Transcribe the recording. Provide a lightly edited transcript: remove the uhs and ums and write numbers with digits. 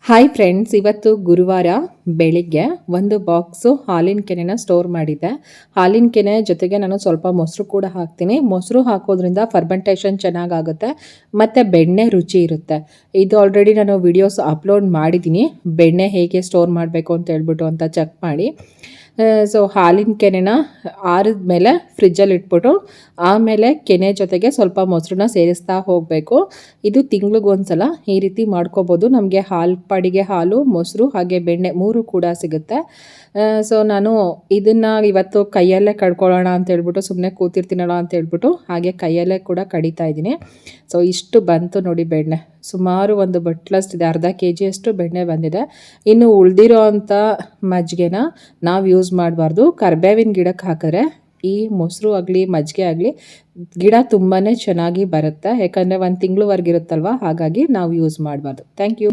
Hi friends, ಇವತ್ತು ಗುರುವಾರ ಬೆಳಿಗ್ಗೆ ಒಂದು ಬಾಕ್ಸು ಹಾಲಿನ ಕೆನೆನ ಸ್ಟೋರ್ ಮಾಡಿದ್ದೆ. ಹಾಲಿನ ಕೆನೆ ಜೊತೆಗೆ ನಾನು ಸ್ವಲ್ಪ ಮೊಸರು ಕೂಡ ಹಾಕ್ತೀನಿ. ಮೊಸರು ಹಾಕೋದ್ರಿಂದ ಫರ್ಮೆಂಟೇಷನ್ ಚೆನ್ನಾಗಾಗುತ್ತೆ ಮತ್ತು ಬೆಣ್ಣೆ ರುಚಿ ಇರುತ್ತೆ. ಇದು ಆಲ್ರೆಡಿ ನಾನು ವಿಡಿಯೋಸ್ ಅಪ್ಲೋಡ್ ಮಾಡಿದ್ದೀನಿ, ಬೆಣ್ಣೆ ಹೇಗೆ ಸ್ಟೋರ್ ಮಾಡಬೇಕು ಅಂತ ಹೇಳ್ಬಿಟ್ಟು ಅಂತ ಚೆಕ್ ಮಾಡಿ. ಸೊ ಹಾಲಿನ ಕೆನೆನ ಆರಿದ ಮೇಲೆ ಫ್ರಿಜ್ಜಲ್ಲಿ ಇಟ್ಬಿಟ್ಟು ಆಮೇಲೆ ಕೆನೆ ಜೊತೆಗೆ ಸ್ವಲ್ಪ ಮೊಸರನ್ನ ಸೇರಿಸ್ತಾ ಹೋಗಬೇಕು. ಇದು ತಿಂಗ್ಳಿಗೊಂದ್ಸಲ ಈ ರೀತಿ ಮಾಡ್ಕೋಬೋದು. ನಮಗೆ ಪಾಡಿಗೆ ಹಾಲು, ಮೊಸರು ಹಾಗೆ ಬೆಣ್ಣೆ 3 ಕೂಡ ಸಿಗುತ್ತೆ. ಸೊ ನಾನು ಇದನ್ನು ಇವತ್ತು ಕೈಯಲ್ಲೇ ಕಡ್ಕೊಳ್ಳೋಣ ಅಂತ ಹೇಳ್ಬಿಟ್ಟು ಸುಮ್ಮನೆ ಕೂತಿರ್ತೀನಲ್ಲ ಅಂತ ಹೇಳ್ಬಿಟ್ಟು ಹಾಗೆ ಕೈಯಲ್ಲೇ ಕೂಡ ಕಡಿತಾ ಇದ್ದೀನಿ. ಸೊ ಇಷ್ಟು ಬಂತು ನೋಡಿ ಬೆಣ್ಣೆ, ಸುಮಾರು ಒಂದು ಬಟ್ಲಷ್ಟಿದೆ, ಅರ್ಧ kg ಅಷ್ಟು ಬೆಣ್ಣೆ ಬಂದಿದೆ. ಇನ್ನು ಉಳಿದಿರೋ ಅಂಥ ಮಜ್ಜಿಗೆನ ನಾವು ಯೂಸ್ ಮಾಡಬಾರ್ದು. ಕರ್ಬೇವಿನ ಗಿಡಕ್ಕೆ ಹಾಕಿದ್ರೆ ಈ ಮೊಸರು ಆಗಲಿ ಮಜ್ಜಿಗೆ ಆಗಲಿ ಗಿಡ ತುಂಬಾ ಚೆನ್ನಾಗಿ ಬರುತ್ತೆ. ಯಾಕಂದರೆ 1 ತಿಂಗಳವರೆಗಿರುತ್ತಲ್ವ, ಹಾಗಾಗಿ ನಾವು ಯೂಸ್ ಮಾಡಬಾರ್ದು. Thank you.